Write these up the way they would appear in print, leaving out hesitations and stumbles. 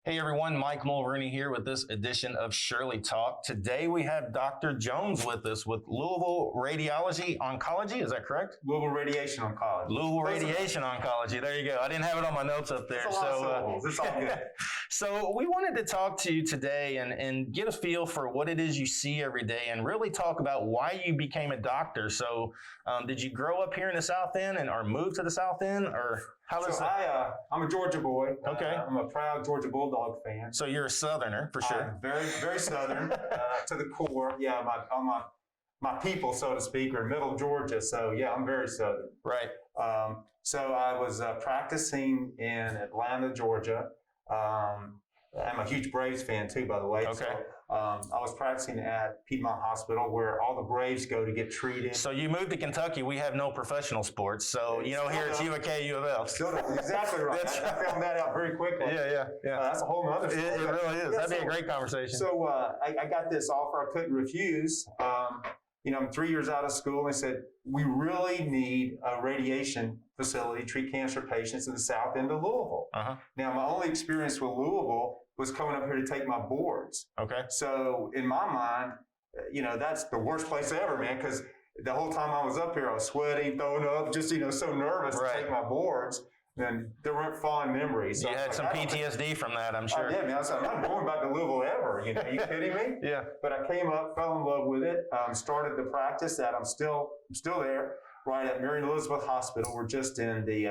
Hey everyone, Mike Mulrooney here with this edition of Shirley Talk. Today we have Dr. Jones with us with Louisville Radiology Oncology. Is that correct? Louisville Radiation Oncology. Louisville Radiation Oncology. There you go. I didn't have it on my notes up there. It's all good. So we wanted to talk to you today and get a feel for what it is you see every day and really talk about why you became a doctor. So did you grow up here in the South End or move to the South End, or how does that? I'm a Georgia boy. Okay. I'm a proud Georgia Bulldog fan. So you're a Southerner for sure. Very, very Southern to the core. Yeah, my people, so to speak, are middle Georgia. So yeah, I'm very Southern. Right. So I was practicing in Atlanta, Georgia. I'm a huge Braves fan too, by the way. Okay. So, I was practicing at Piedmont Hospital where all the Braves go to get treated. So you moved to Kentucky. We have no professional sports. So, here it's UAK, U of L. Exactly right. I found that out very quickly. Yeah. That's a whole other story. It really is. That'd be a great conversation. So I got this offer I couldn't refuse. I'm 3 years out of school, and they said, we really need a radiation facility to treat cancer patients in the South End of Louisville. Uh-huh. Now, my only experience with Louisville was coming up here to take my boards. Okay. So in my mind, that's the worst place ever, man, because the whole time I was up here, I was sweating, throwing up, just, so nervous to take my boards. And there weren't fond memories. So you had some PTSD from that, I'm sure. Yeah, man. I said, I'm not going back to Louisville ever. Are you kidding me? Yeah. But I came up, fell in love with it, started the practice that I'm still there, right at Mary Elizabeth Hospital. We're just in the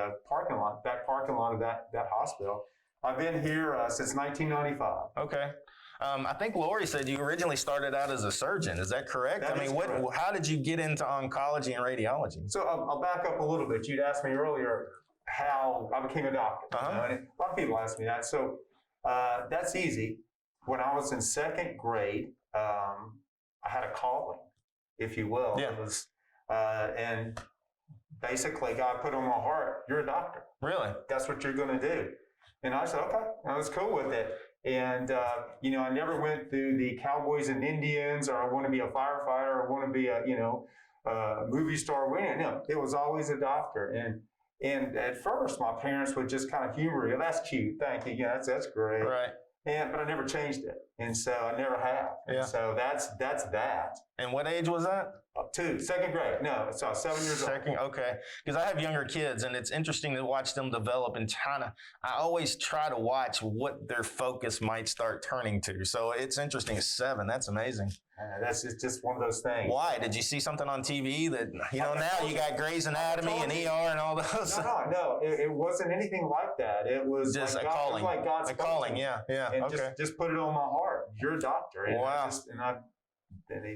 back parking lot of that hospital. I've been here since 1995. Okay. I think Lori said you originally started out as a surgeon. Is that correct? Correct. How did you get into oncology and radiology? So I'll back up a little bit. You'd asked me earlier how I became a doctor. Uh-huh. And a lot of people ask me that. So that's easy. When I was in second grade, I had a calling, if you will. Yeah. It was, and basically God put on my heart, you're a doctor. Really? That's what you're going to do. And I said, okay, I was cool with it. And, I never went through the Cowboys and Indians, or I want to be a firefighter, or I want to be a movie star winner. No, it was always a doctor. And at first, my parents would just kind of humor you. That's cute. Thank you. Yeah, that's great. Right. But I never changed it. And so I never have. Yeah. And so that's that. And what age was that? Up to second grade. No, so I was 7 years old. Second, okay. Because I have younger kids, and it's interesting to watch them develop and I always try to watch what their focus might start turning to. So it's interesting. 7, that's amazing. That's just one of those things. Why? Did you see something on TV that, now you got Grey's Anatomy and ER and all those? No. It wasn't anything like that. It was just like a calling. Like God's calling, yeah. And okay. just put it on my heart. You're a doctor. And wow.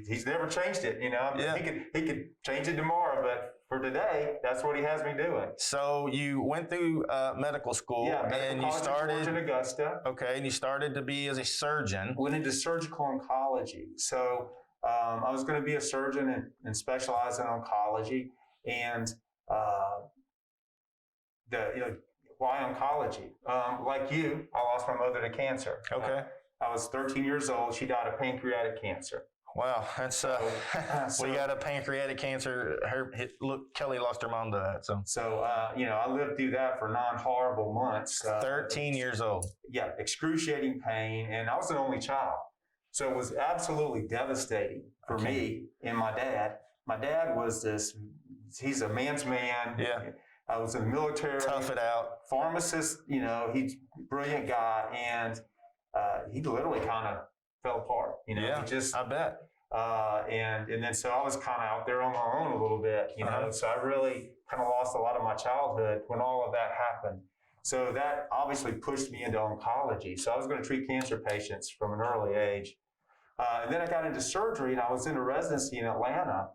He's never changed it. Yeah. He could change it tomorrow, but for today, that's what he has me doing. So you went through medical school, and you started in Augusta. Okay, and you started to be as a surgeon. Went into surgical oncology. So I was going to be a surgeon and specialize in oncology. And why oncology? Like you, I lost my mother to cancer. Okay. I was 13 years old. She died of pancreatic cancer. Wow, that's we got a pancreatic cancer. Kelly lost her mom to that. So I lived through that for 9 horrible months. 13 years old. Yeah, excruciating pain, and I was the only child, so it was absolutely devastating for me and my dad. My dad was he's a man's man. Yeah. I was in the military. Tough it out. Pharmacist. He's a brilliant guy, and he literally kind of fell apart. Yeah, I bet. And then so I was kind of out there on my own a little bit, so I really kind of lost a lot of my childhood when all of that happened. So that obviously pushed me into oncology. So I was going to treat cancer patients from an early age. And then I got into surgery, and I was in a residency in Atlanta,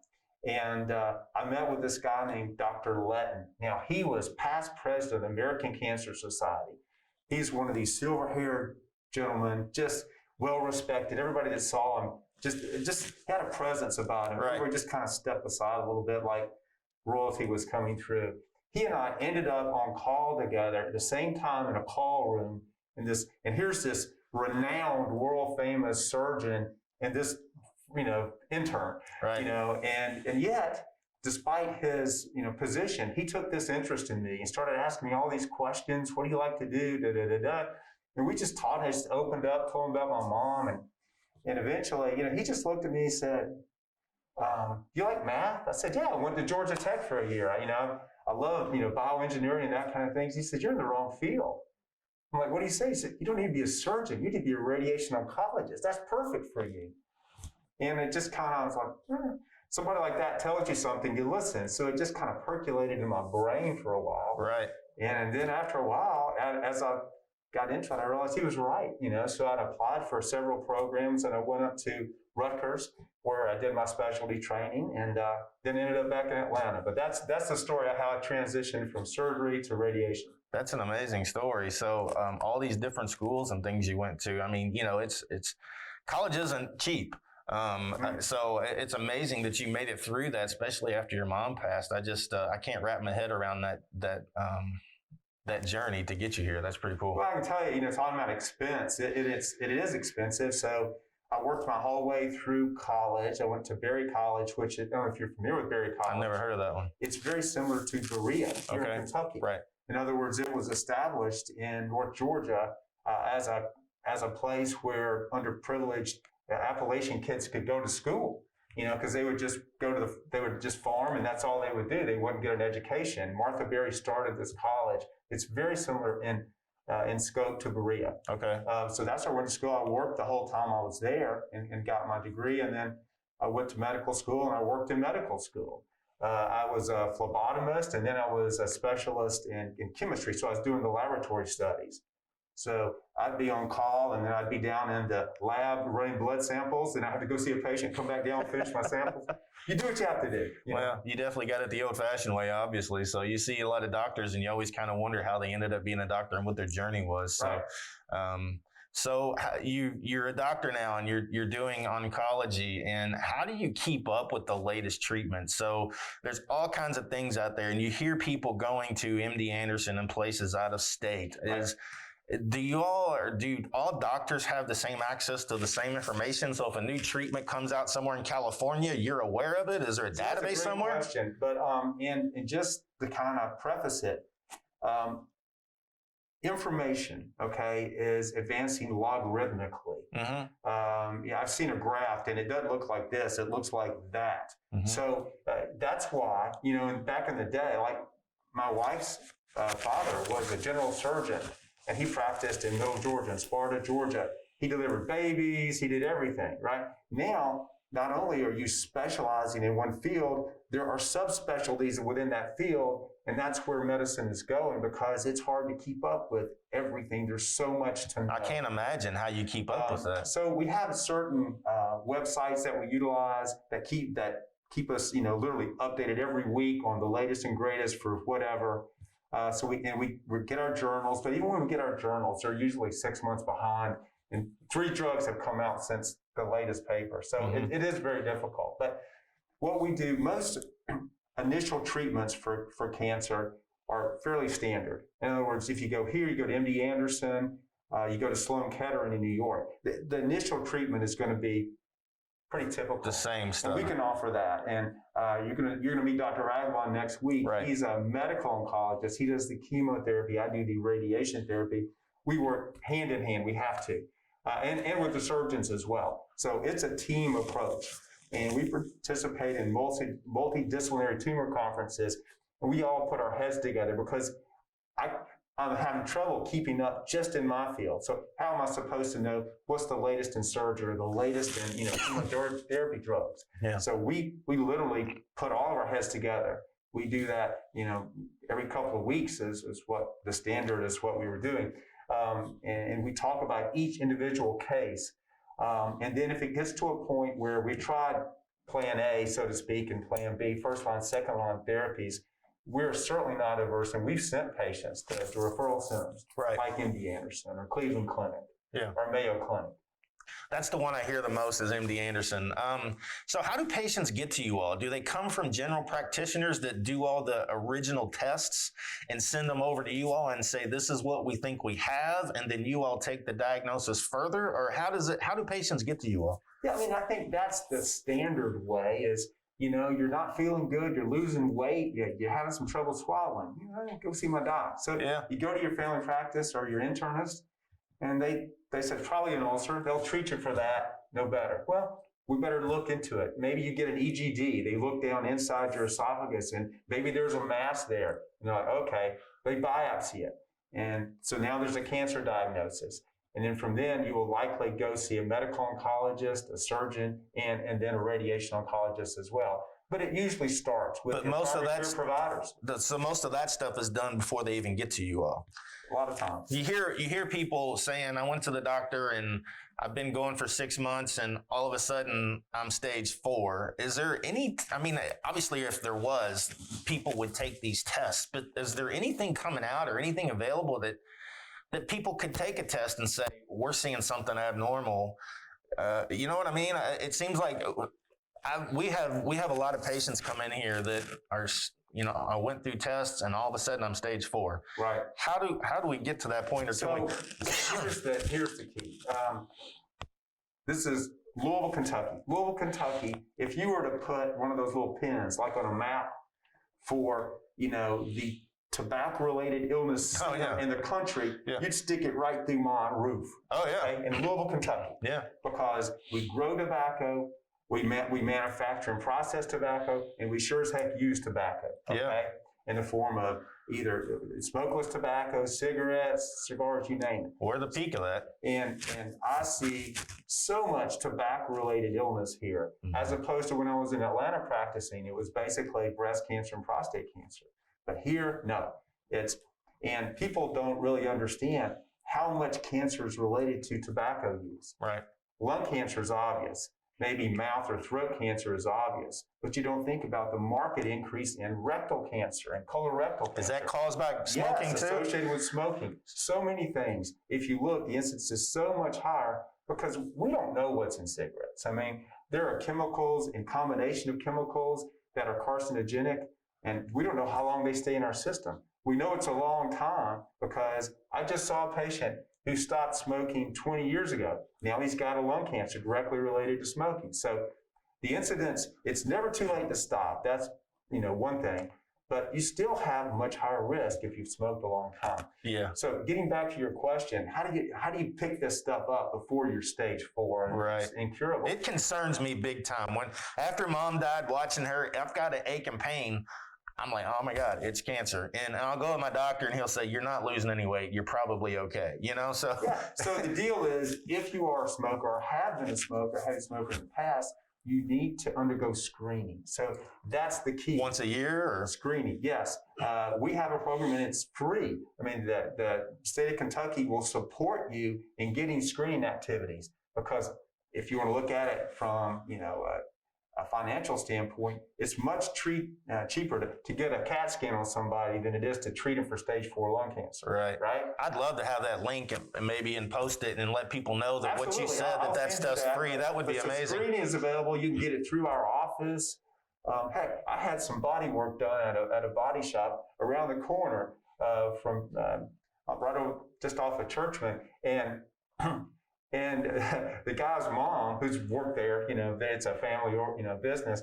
and I met with this guy named Dr. Letton. Now, he was past president of the American Cancer Society. He's one of these silver-haired gentlemen, just well-respected. Everybody that saw him just had a presence about him. Right. We just kind of stepped aside a little bit like royalty was coming through. He and I ended up on call together at the same time in a call room. And here's this renowned, world-famous surgeon and this, intern. Right. And yet, despite his, position, he took this interest in me and started asking me all these questions. What do you like to do? Da, da, da, da. And we just taught him, I just opened up, told him about my mom. And eventually, he just looked at me and said, you like math? I said, yeah, I went to Georgia Tech for a year. I love, bioengineering and that kind of things. He said, you're in the wrong field. I'm like, what do you say? He said, you don't need to be a surgeon. You need to be a radiation oncologist. That's perfect for you. And it just kind of, I was like, somebody like that tells you something, you listen. So it just kind of percolated in my brain for a while. Right. And then after a while, as I got into it, I realized he was right, So I applied for several programs, and I went up to Rutgers, where I did my specialty training, and then ended up back in Atlanta. But that's the story of how I transitioned from surgery to radiation. That's an amazing story. So all these different schools and things you went to, I mean, it's college isn't cheap. So it's amazing that you made it through that, especially after your mom passed. I can't wrap my head around that journey to get you here. That's pretty cool. Well, I can tell you, talking about expense, it is expensive. So I worked my whole way through college. I went to Berry College, which I don't know if you're familiar with Berry College. I've never heard of that one. It's very similar to Berea here in Kentucky. Right. In other words, it was established in North Georgia as a place where underprivileged Appalachian kids could go to school. Because they would just they would just farm, and that's all they would do. They wouldn't get an education. Martha Berry started this college. It's very similar in scope to Berea. Okay. So that's where I went to school. I worked the whole time I was there and got my degree, and then I went to medical school and I worked in medical school. I was a phlebotomist, and then I was a specialist in chemistry. So I was doing the laboratory studies. So I'd be on call, and then I'd be down in the lab running blood samples, and I had to go see a patient, come back down, finish my samples. You do what you have to do. Well, you definitely got it the old-fashioned way, obviously. So you see a lot of doctors, and you always kind of wonder how they ended up being a doctor and what their journey was. So, right. So you're a doctor now, and you're doing oncology. And how do you keep up with the latest treatments? So there's all kinds of things out there, and you hear people going to MD Anderson and places out of state. Right. Do all doctors have the same access to the same information? So if a new treatment comes out somewhere in California, you're aware of it? Is there a database somewhere? That's a great question. But and just to kind of preface it, information, is advancing logarithmically. Mm-hmm. I've seen a graph, and it doesn't look like this. It looks like that. Mm-hmm. So that's why, back in the day, like my wife's father was a general surgeon. And he practiced in Middle Georgia, in Sparta, Georgia. He delivered babies. He did everything, right? Now, not only are you specializing in one field, there are subspecialties within that field. And that's where medicine is going, because it's hard to keep up with everything. There's so much to know. I can't imagine how you keep up with that. So we have certain websites that we utilize that keep us, literally updated every week on the latest and greatest for whatever. So we get our journals, but even when we get our journals, they're usually 6 months behind, and 3 drugs have come out since the latest paper. So Mm-hmm. it is very difficult. But what we do, most initial treatments for cancer are fairly standard. In other words, if you go here, you go to MD Anderson, you go to Sloan Kettering in New York, the initial treatment is going to be pretty typical. The same stuff. And we can offer that. And you're gonna meet Dr. Agwan next week. Right. He's a medical oncologist. He does the chemotherapy. I do the radiation therapy. We work hand in hand. We have to, and with the surgeons as well. So it's a team approach. And we participate in multidisciplinary tumor conferences. And we all put our heads together, because I'm having trouble keeping up just in my field. So how am I supposed to know what's the latest in surgery, the latest in chemotherapy drugs? Yeah. So we literally put all of our heads together. We do that, every couple of weeks is what the standard is, what we were doing. And we talk about each individual case. And then if it gets to a point where we tried plan A, so to speak, and plan B, first line, second line therapies, we're certainly not averse, and we've sent patients to referral centers, Right. like MD Anderson or Cleveland Clinic, Yeah. or Mayo Clinic. That's the one I hear the most is MD Anderson. So how do patients get to you all? Do they come from general practitioners that do all the original tests and send them over to you all and say, this is what we think we have, and then you all take the diagnosis further? Or how do patients get to you all? Yeah, I think that's the standard way is, you're not feeling good, you're losing weight, you're having some trouble swallowing, go see my doc. So Yeah. you go to your family practice or your internist, And they said, probably an ulcer. They'll treat you for that. No better. Well, we better look into it. Maybe you get an EGD. They look down inside your esophagus and maybe there's a mass there. And they're like, okay, they biopsy it. And so now there's a cancer diagnosis. And then from then, you will likely go see a medical oncologist, a surgeon, and then a radiation oncologist as well. But it usually starts with your primary care providers. So most of that stuff is done before they even get to you all. A lot of times. You hear people saying, I went to the doctor and I've been going for 6 months and all of a sudden I'm stage 4. Is there obviously if there was, people would take these tests, but is there anything coming out or anything available that people could take a test and say, we're seeing something abnormal? You know what I mean? It seems like we have a lot of patients come in here that are, I went through tests and all of a sudden I'm stage 4. Right. How do we get to that point? So here's the key. This is Louisville, Kentucky. Louisville, Kentucky, if you were to put one of those little pins, like on a map for, the tobacco-related illness in the country, you'd stick it right through my roof. Oh, yeah. Okay? In Louisville, Kentucky. Yeah. Because we grow tobacco, we manufacture and process tobacco, and we sure as heck use tobacco. Okay? Yeah. In the form of either smokeless tobacco, cigarettes, cigars, you name it. We're the peak of that. And I see so much tobacco-related illness here, as opposed to when I was in Atlanta practicing, it was basically breast cancer and prostate cancer. But here, no. And people don't really understand how much cancer is related to tobacco use. Right. Lung cancer is obvious. Maybe mouth or throat cancer is obvious, but you don't think about the marked increase in rectal cancer and colorectal cancer. Is that caused by smoking too? Associated with smoking. So many things. If you look, the incidence is so much higher because we don't know what's in cigarettes. I mean, there are chemicals and combination of chemicals that are carcinogenic, and we don't know how long they stay in our system. We know it's a long time because I just saw a patient who stopped smoking 20 years ago. Now he's got a lung cancer directly related to smoking. So the incidence, it's never too late to stop. That's, one thing. But you still have much higher risk if you've smoked a long time. Yeah. So getting back to your question, how do you pick this stuff up before you're stage 4 and it's incurable? It concerns me big time. When after mom died, watching her, I've got an ache and pain. I'm like, oh my God, it's cancer. And I'll go to my doctor and he'll say, you're not losing any weight. You're probably okay. So. Yeah. So the deal is, if you are a smoker or have been a smoker, heavy smoker in the past, you need to undergo screening. So that's the key. Once a year or? Screening, yes. We have a program and it's free. I mean, the state of Kentucky will support you in getting screening activities, because if you want to look at it from, a financial standpoint, it's much cheaper to get a CAT scan on somebody than it is to treat them for stage 4 lung cancer. Right. I'd love to have that link and post it and let people know that Absolutely. What you said, that stuff's free. That would be amazing. Screening is available. You can get it through our office. Heck, I had some body work done at a body shop around the corner from right over just off of Churchman, and the guy's mom, who's worked there, it's a family or business,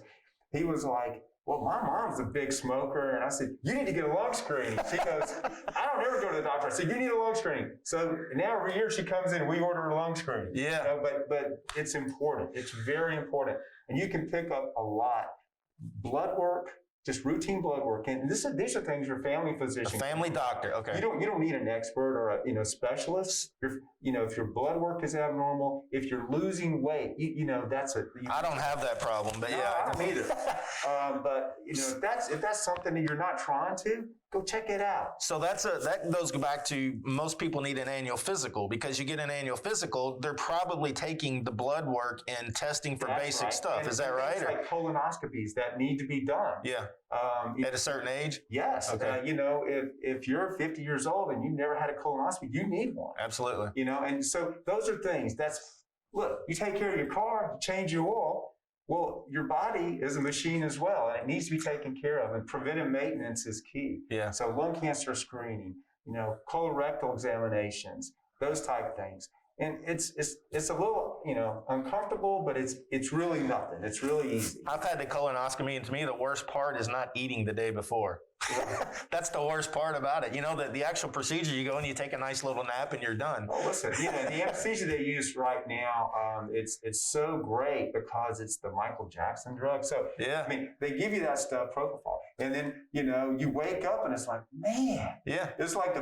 he was like, well, my mom's a big smoker. And I said, you need to get a lung screening. She goes, I don't ever go to the doctor. I said, you need a lung screening. So now every year she comes in, we order a lung screening. Yeah. But it's important. It's very important. And you can pick up a lot. Blood work, just routine blood work. And these are things your family physician. A family doctor, okay. You don't need an expert or a specialist. If your blood work is abnormal, if you're losing weight, that's a. I don't have that problem, but no, yeah. I don't either. But if that's something that you're not trying to, go check it out. So that goes back to, most people need an annual physical, because you get an annual physical, they're probably taking the blood work and testing for basic stuff. And is that right? It's like colonoscopies that need to be done. Yeah. At a certain age? Yes. Okay. If you're 50 years old and you've never had a colonoscopy, you need one. Absolutely. And so those are things. Look, you take care of your car, you change your oil. Well, your body is a machine as well, and it needs to be taken care of. And preventive maintenance is key. Yeah. So lung cancer screening, colorectal examinations, those type of things. And it's a little, uncomfortable, but it's really nothing. It's really easy. I've had the colonoscopy, and to me, the worst part is not eating the day before. That's the worst part about it. You know, the actual procedure, you go and you take a nice little nap and you're done. Oh, listen, the anesthesia they use right now, it's so great because it's the Michael Jackson drug. So, Yeah. I mean, they give you that stuff, propofol, and then, you wake up and it's like, man, Yeah. it's like the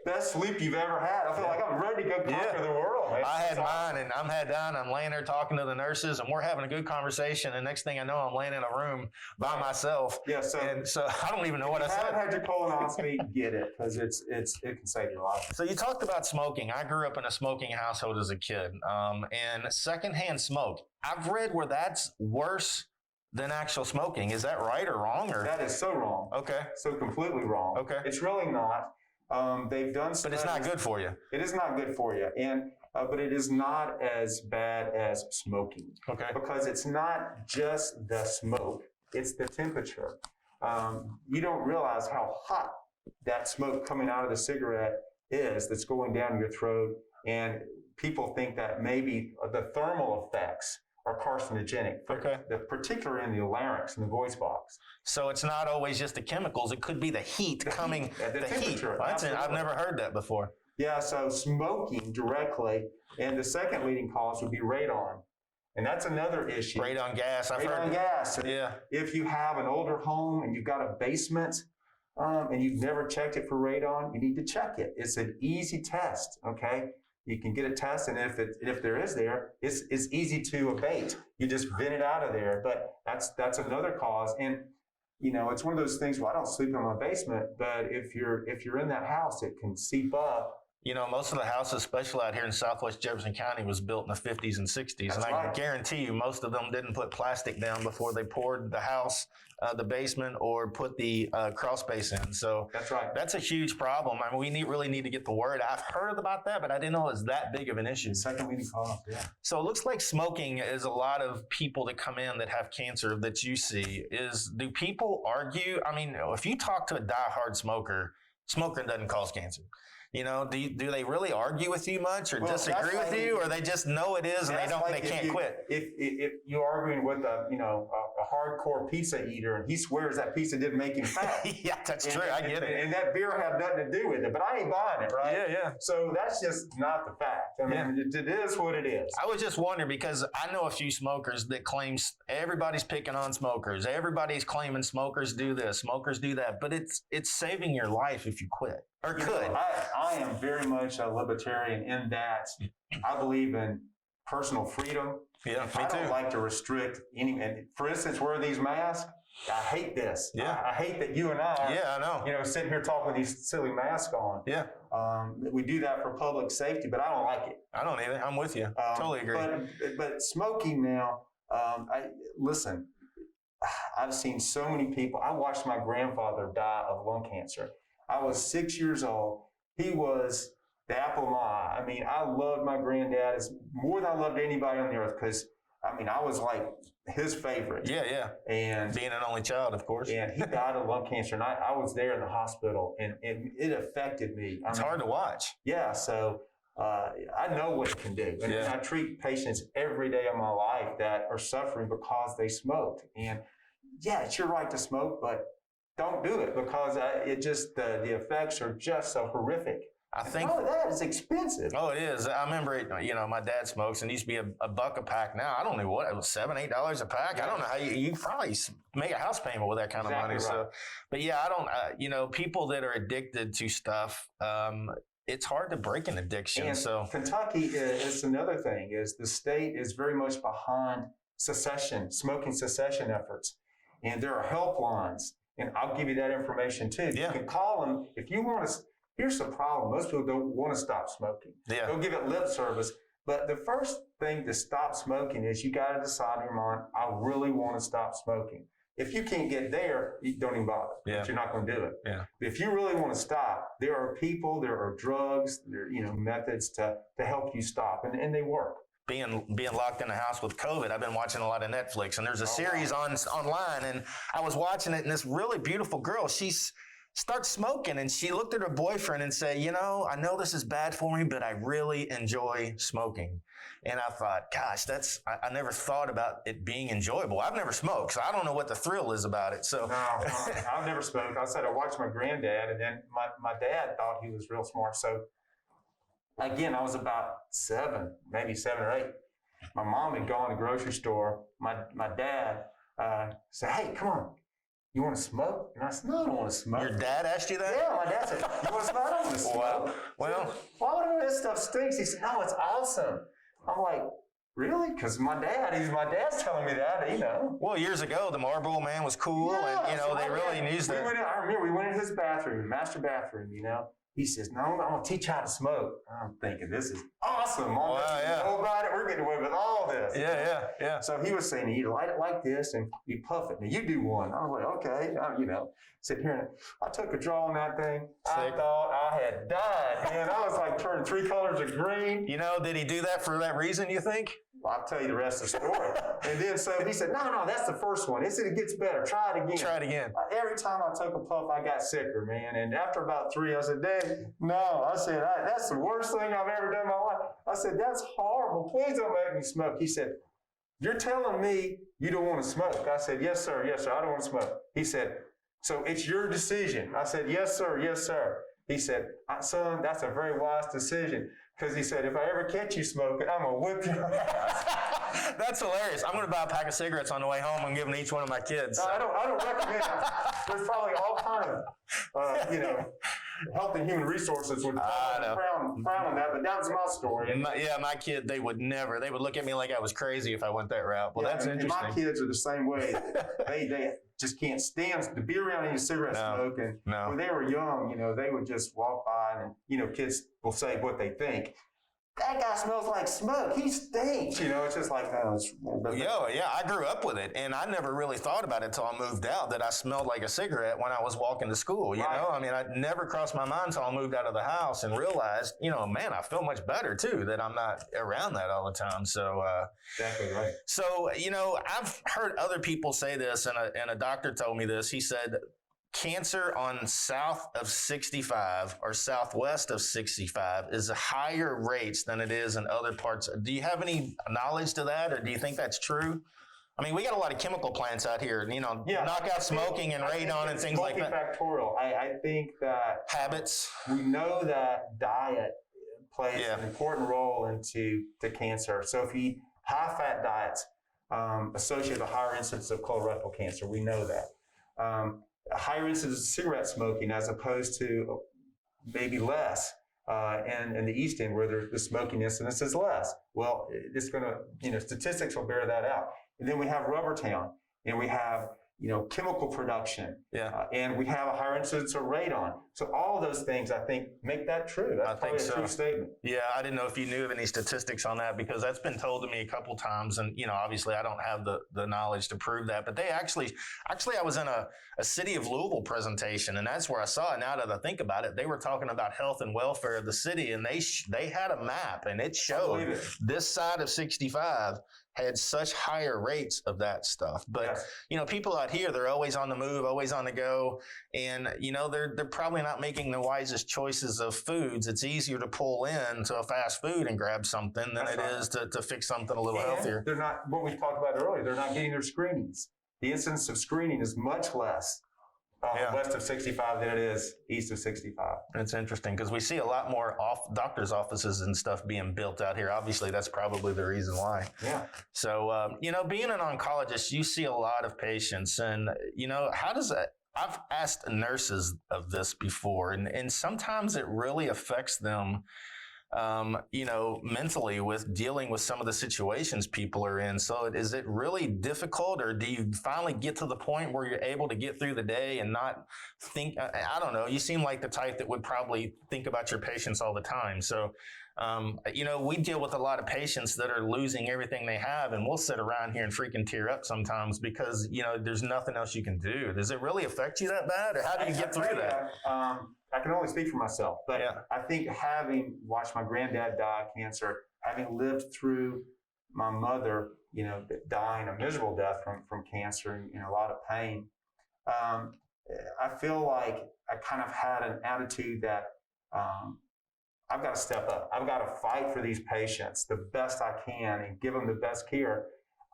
best sleep you've ever had. I feel like I'm ready to go conquer the world. I had mine, and I'm head down. I'm laying there talking to the nurses, and we're having a good conversation. And next thing I know, I'm laying in a room by myself. Yeah, so I don't even know what I if you said. haven't had your colonoscopy, get it, because it can save your life. So you talked about smoking. I grew up in a smoking household as a kid, and secondhand smoke. I've read where that's worse than actual smoking. Is that right or wrong? Or That is so wrong. okay, So completely wrong. Okay. It's really not. They've done studies. but it's not good for you. It is not good for you, but it is not as bad as smoking, Okay. because it's not just the smoke; it's the temperature. You don't realize how hot that smoke coming out of the cigarette is that's going down your throat, and people think that maybe the thermal effects are carcinogenic, Okay. particularly in the larynx and the voice box. So it's not always just the chemicals. It could be the heat coming. The heat. temperature, I've absolutely. never heard that before. Yeah, so smoking directly, and the second leading cause would be radon, and that's another issue. Radon gas. I've Radon heard. gas. Yeah. If you have an older home and you've got a basement, and you've never checked it for radon, you need to check it. It's an easy test. Okay, you can get a test, and if there is it's easy to abate. You just vent it out of there. But that's another cause, and it's one of those things where I don't sleep in my basement, but if you're in that house, it can seep up. Most of the houses, especially out here in Southwest Jefferson County, was built in the 50s and 60s. That's and I right. can guarantee you most of them didn't put plastic down before they poured the house, the basement, or put the crawl space in. So That's right. that's a huge problem. I mean, we really need to get the word. I've heard about that, but I didn't know it was that big of an issue. Second leading cause, yeah. So it looks like smoking is a lot of people that come in that have cancer that you see. Do people argue? I mean, if you talk to a diehard smoker, smoking doesn't cause cancer. Do they really argue with you much or disagree with you, or they just know it is and they can't quit? If you're arguing with a hardcore pizza eater and he swears that pizza didn't make him fat. Yeah, that's true. I get it. And that beer had nothing to do with it, but I ain't buying it, right? Yeah. So that's just not the fact. I mean, it is what it is. I was just wondering because I know a few smokers that claims everybody's picking on smokers. Everybody's claiming smokers do this, smokers do that, but it's saving your life if you quit or could. I am very much a libertarian in that I believe in personal freedom. Yeah, me I don't too. like to restrict any. And for instance, wear these masks. I hate this. Yeah. I hate that you and I, Yeah, I know. sitting here talking with these silly masks on. Yeah, We do that for public safety, but I don't like it. I don't either. I'm with you. Totally agree. But smoking now, listen, I've seen so many people. I watched my grandfather die of lung cancer. I was 6 years old. He was the apple of my eye. I mean, I loved my granddad as more than I loved anybody on the earth because, I was like his favorite. Yeah. And Being an only child, of course. he died of lung cancer, and I was there in the hospital, and it affected me. It's hard to watch. Yeah, so I know what it can do. And I treat patients every day of my life that are suffering because they smoked. And yeah, it's your right to smoke, but don't do it because the effects are just so horrific. I think. Oh, that is expensive. Oh, it is. I remember it. My dad smokes, and it used to be a buck a pack. Now I don't know what it was, $7-8 a pack. I don't know how you probably make a house payment with that kind of money. Right. So, but yeah, I don't. People that are addicted to stuff, it's hard to break an addiction. And so Kentucky is another thing. Is the state is very much behind smoking cessation efforts, and there are helplines, and I'll give you that information too. Yeah. You can call them if you want to. Here's the problem. Most people don't want to stop smoking. Yeah. They'll give it lip service. But the first thing to stop smoking is you got to decide in your mind, I really want to stop smoking. If you can't get there, you don't even bother. Yeah. But you're not going to do it. Yeah. If you really want to stop, there are people, there are drugs, there are methods to help you stop, and they work. being locked in the house with COVID, I've been watching a lot of Netflix, and there's a series online, and I was watching it, and this really beautiful girl, she's start smoking. And she looked at her boyfriend and said, I know this is bad for me, but I really enjoy smoking. And I thought, gosh, I never thought about it being enjoyable. I've never smoked, so I don't know what the thrill is about it. So no, I've never smoked. I said I watched my granddad, and then my dad thought he was real smart. So again, I was about 7, maybe 7 or 8. My mom had gone to the grocery store. My dad said, hey, come on. You want to smoke? And I said, no, I don't want to smoke. Your dad asked you that? Yeah, my dad said, you want to smoke? I don't want to smoke. Well. Why would this stuff stinks? He said, no, it's awesome. I'm like, really? Because my dad's telling me that, Well, years ago, the Marlboro Man was cool, yeah, and, they really used that. I remember we went in his bathroom, master bathroom, He says, no, I'm going to teach you how to smoke. I'm thinking, this is awesome. Wow, yeah. Nobody, we're getting away with all this. Yeah. So he was saying, you light it like this and you puff it. Now you do one. I was like, okay. Sit here and I took a draw on that thing. Sick. I thought I had died, man. I was like turning 3 colors of green. Did he do that for that reason, you think? I'll tell you the rest of the story. And then so he said, no, that's the first one. He said, it gets better. Try it again. Every time I took a puff, I got sicker, man. And after about 3, I said, Dad, no. I said, that's the worst thing I've ever done in my life. I said, that's horrible. Please don't make me smoke. He said, you're telling me you don't want to smoke? I said, yes, sir. Yes, sir. I don't want to smoke. He said, so it's your decision. I said, yes, sir. Yes, sir. He said, son, that's a very wise decision. Because he said, if I ever catch you smoking, I'm going to whip your ass. That's hilarious. I'm going to buy a pack of cigarettes on the way home and give them to each one of my kids. No, I don't recommend that. There's probably all kind of, Health and Human Resources would frown on that, but that was my story. My kid, they would look at me like I was crazy if I went that route. Well, that's interesting. And my kids are the same way. They just can't stand to be around any cigarette smoke. And when they were young, they would just walk by and, kids will say what they think. That guy smells like smoke. He stinks. It's just like, I grew up with it, and I never really thought about it until I moved out that I smelled like a cigarette when I was walking to school. You know, I mean, it never crossed my mind until I moved out of the house and realized, man, I feel much better too that I'm not around that all the time. So, exactly right. So, I've heard other people say this, and a doctor told me this. He said, cancer on south of 65 or southwest of 65 is higher rates than it is in other parts. Do you have any knowledge to that, or do you think that's true? I mean, we got a lot of chemical plants out here, knock out smoking and radon and things like that. Multifactorial. I think that habits. We know that diet plays an important role into cancer. So if you eat high-fat diets associated with a higher incidence of colorectal cancer, we know that. A higher incidence of cigarette smoking as opposed to maybe less in the East End where the smoking incidence is less. Well, it's going to, statistics will bear that out. And then we have Rubber Town, and we have, chemical production, and we have a higher incidence of radon. So all of those things, I think, make that true. That's probably a true statement. Yeah, I didn't know if you knew of any statistics on that because that's been told to me a couple times, and obviously I don't have the knowledge to prove that. But they actually, I was in a City of Louisville presentation, and that's where I saw it. Now that I think about it, they were talking about health and welfare of the city, and they had a map, and it showed this side of 65 had such higher rates of that stuff. But, people out here, they're always on the move, always on the go. And, they're probably not making the wisest choices of foods. It's easier to pull in to a fast food and grab something than is to fix something a little healthier. They're not, what we talked about earlier, they're not getting their screenings. The incidence of screening is much less west of 65 than it is east of 65. It's interesting because we see a lot more doctors' offices and stuff being built out here. Obviously, that's probably the reason why. Yeah. So, being an oncologist, you see a lot of patients, and, how does that? I've asked nurses of this before, and sometimes it really affects them, mentally with dealing with some of the situations people are in. So is it really difficult, or do you finally get to the point where you're able to get through the day and not think, I don't know, you seem like the type that would probably think about your patients all the time. So, we deal with a lot of patients that are losing everything they have, and we'll sit around here and freaking tear up sometimes because, there's nothing else you can do. Does it really affect you that bad, or how do you get through that? I can only speak for myself, but I think having watched my granddad die of cancer, having lived through my mother, dying a miserable death from cancer and a lot of pain, I feel like I kind of had an attitude that I've got to step up. I've got to fight for these patients the best I can and give them the best care.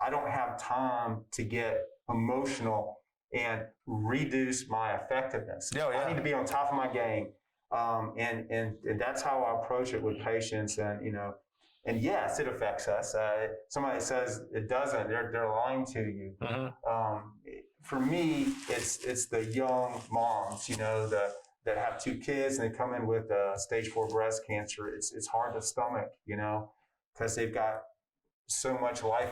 I don't have time to get emotional and reduce my effectiveness. Oh, yeah. I need to be on top of my game. And that's how I approach it with patients. And yes, it affects us. Somebody says it doesn't, they're lying to you. For me, it's the young moms, that have 2 kids and they come in with stage 4 breast cancer. It's hard to stomach, because they've got so much life,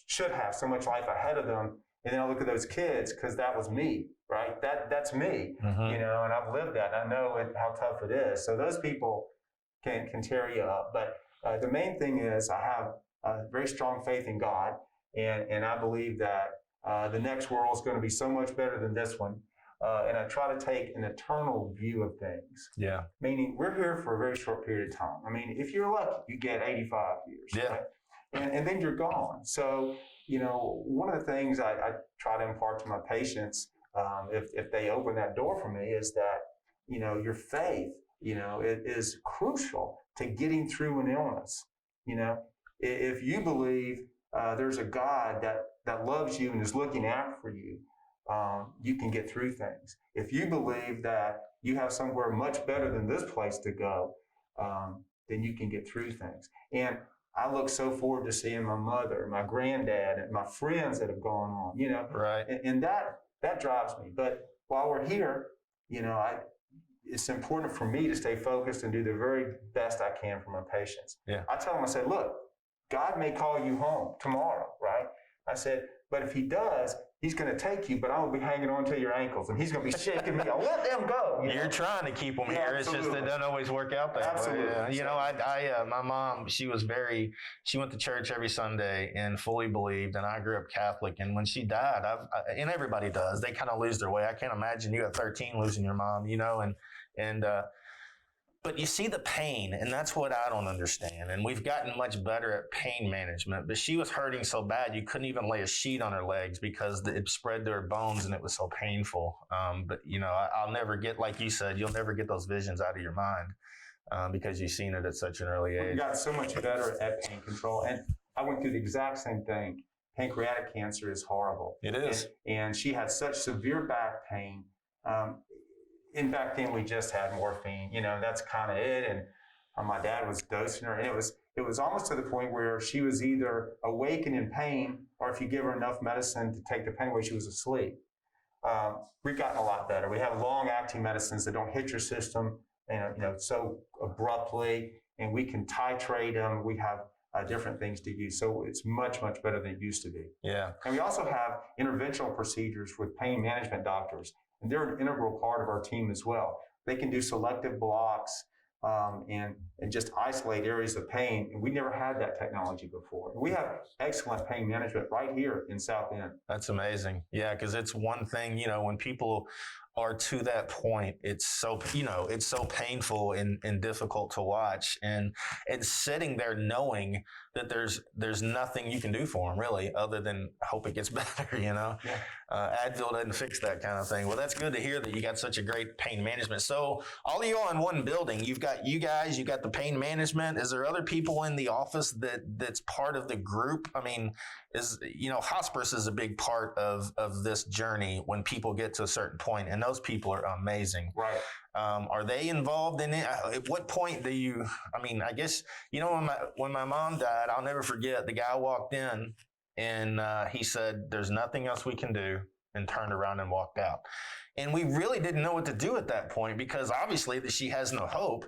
should have so much life ahead of them. And then I look at those kids, because that was me, right? That's me, and I've lived that. And I know how tough it is. So those people can tear you up. But the main thing is I have a very strong faith in God, and I believe that the next world is going to be so much better than this one. And I try to take an eternal view of things. Yeah. Meaning we're here for a very short period of time. I mean, if you're lucky, you get 85 years. Yeah. Right? And then you're gone. So, one of the things I try to impart to my patients, if they open that door for me, is that, your faith, it is crucial to getting through an illness. If you believe there's a God that loves you and is looking out for you, you can get through things. If you believe that you have somewhere much better than this place to go, then you can get through things. And I look so forward to seeing my mother, my granddad, and my friends that have gone on, Right. and that drives me. But while we're here, it's important for me to stay focused and do the very best I can for my patients. Yeah. I tell them, I said, look, God may call you home tomorrow, right? I said, but if he does, he's going to take you, but I'll be hanging on to your ankles, and he's going to be shaking me. I'll let them go. You're trying to keep them here. It's just it doesn't always work out that Absolutely. way. My mom, she went to church every Sunday and fully believed, and I grew up Catholic. And when she died, and everybody does, they kind of lose their way. I can't imagine you at 13 losing your mom, but you see the pain, and that's what I don't understand. And we've gotten much better at pain management, but she was hurting so bad you couldn't even lay a sheet on her legs because it spread to her bones and it was so painful. But I'll never get, like you said, you'll never get those visions out of your mind because you've seen it at such an early age. We got so much better at pain control. And I went through the exact same thing. Pancreatic cancer is horrible. It is. And she had such severe back pain. And back then we just had morphine, that's kind of it. And my dad was dosing her, and it was almost to the point where she was either awake and in pain, or if you give her enough medicine to take the pain away, she was asleep. We've gotten a lot better. We have long-acting medicines that don't hit your system, so abruptly, and we can titrate them. We have different things to use, so it's much, much better than it used to be. Yeah. And we also have interventional procedures with pain management doctors. And they're an integral part of our team as well. They can do selective blocks and just isolate areas of pain. And we never had that technology before. We have excellent pain management right here in South End. That's amazing. Yeah, because it's one thing, when people are to that point, it's so painful and difficult to watch. And sitting there knowing that there's nothing you can do for them really, other than hope it gets better, Yeah. Advil doesn't fix that kind of thing. Well, that's good to hear that you got such a great pain management. So all of you all in one building, you've got you guys, you got the pain management. Is there other people in the office that's part of the group? I mean, hospice is a big part of this journey when people get to a certain point, and those people are amazing. Right. Are they involved in it? At what point do you, I guess, when my mom died, I'll never forget, the guy walked in and he said, there's nothing else we can do, and turned around and walked out. And we really didn't know what to do at that point because obviously that she has no hope.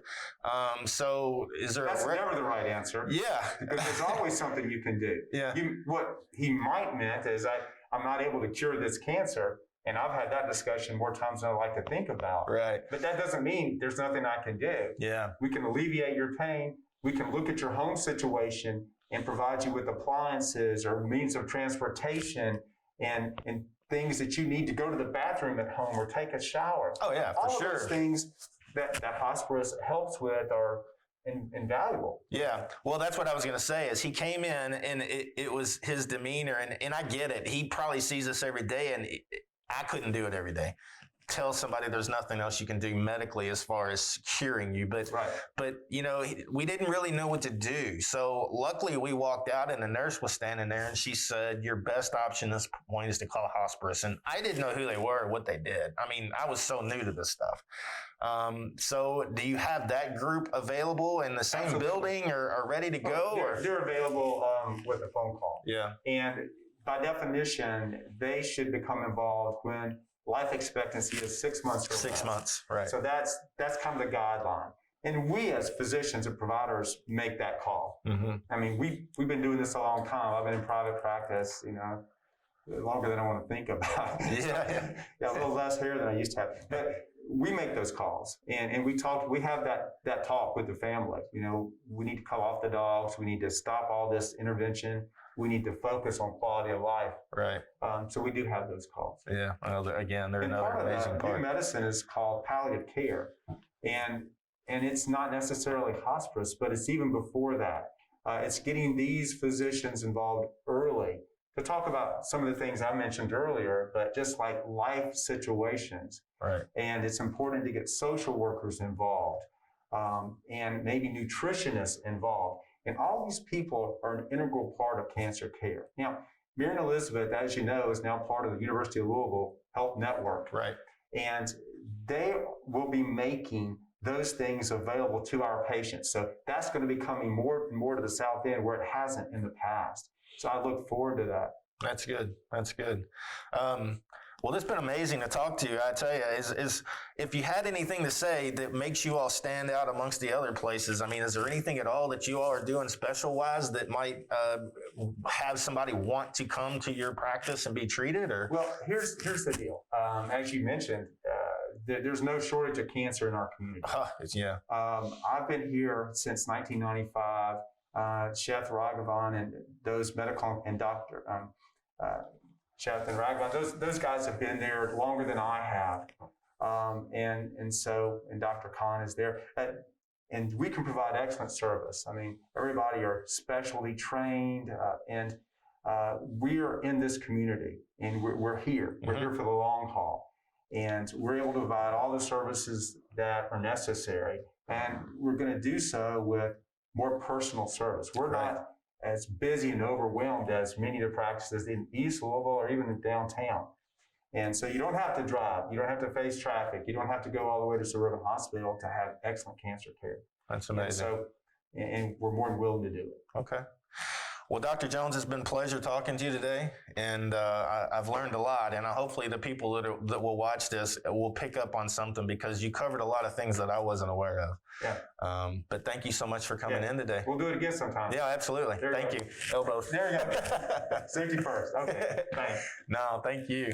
So is there That's never the right answer. Yeah. Because there's always something you can do. Yeah. What he might meant is I'm not able to cure this cancer. And I've had that discussion more times than I like to think about. Right. But that doesn't mean there's nothing I can do. Yeah. We can alleviate your pain. We can look at your home situation and provide you with appliances or means of transportation and things that you need to go to the bathroom at home or take a shower. Oh, yeah, All for of sure. those things that hospice helps with are invaluable. Yeah. Well, that's what I was going to say is he came in and it was his demeanor and I get it. He probably sees us every day and I couldn't do it every day. Tell somebody there's nothing else you can do medically as far as curing you. But, Right. but you know, we didn't really know what to do. So luckily we walked out and the nurse was standing there and she said, your best option at this point is to call hospice. And I didn't know who they were or what they did. I mean, I was so new to this stuff. So do you have that group available in the same Absolutely. building or ready to go? They're available with a phone call. Yeah. And by definition, they should become involved when life expectancy is 6 months or 6 less. months, right. So that's kind of the guideline. And we as physicians and providers make that call. Mm-hmm. I mean, we've been doing this a long time. I've been in private practice, you know, longer than I want to think about. Yeah. Yeah, a little less hair than I used to have. But we make those calls and we have that talk with the family. You know, we need to call off the dogs. We need to stop all this intervention. We need to focus on quality of life. Right. So we do have those calls. Yeah. Well, again, they're And another part of amazing that part. new medicine is called palliative care. And it's not necessarily hospice, but it's even before that. It's getting these physicians involved early to talk about some of the things I mentioned earlier, but just like life situations. Right. And it's important to get social workers involved and maybe nutritionists involved. And all these people are an integral part of cancer care. Now, Mary and Elizabeth, as you know, is now part of the University of Louisville Health Network. Right. And they will be making those things available to our patients. So that's going to be coming more and more to the South End where it hasn't in the past. So I look forward to that. That's good. That's good. Well, it's been amazing to talk to you. I tell you, is if you had anything to say that makes you all stand out amongst the other places, I mean, is there anything at all that you all are doing special wise that might have somebody want to come to your practice and be treated? Or Well, here's the deal. As you mentioned, there's no shortage of cancer in our community. yeah. I've been here since 1995. Chef Raghavan and those medical and doctor, Chef and Raghavan, those guys have been there longer than I have. And Dr. Khan is there. And we can provide excellent service. I mean, everybody are specially trained and we are in this community and we're here. We're here for the long haul. And we're able to provide all the services that are necessary. And we're going to do so with more personal service. We're not as busy and overwhelmed as many of the practices in East Louisville or even in downtown. And so you don't have to drive. You don't have to face traffic. You don't have to go all the way to Suburban Hospital to have excellent cancer care. That's amazing. And we're more than willing to do it. Okay. Well, Dr. Jones, it's been a pleasure talking to you today, and I've learned a lot, and hopefully the people that will watch this will pick up on something because you covered a lot of things that I wasn't aware of. Yeah. But thank you so much for coming in today. We'll do it again sometime. Yeah, absolutely. Thank you. Elbows. There you go. Safety first. Okay. Thanks. No, thank you.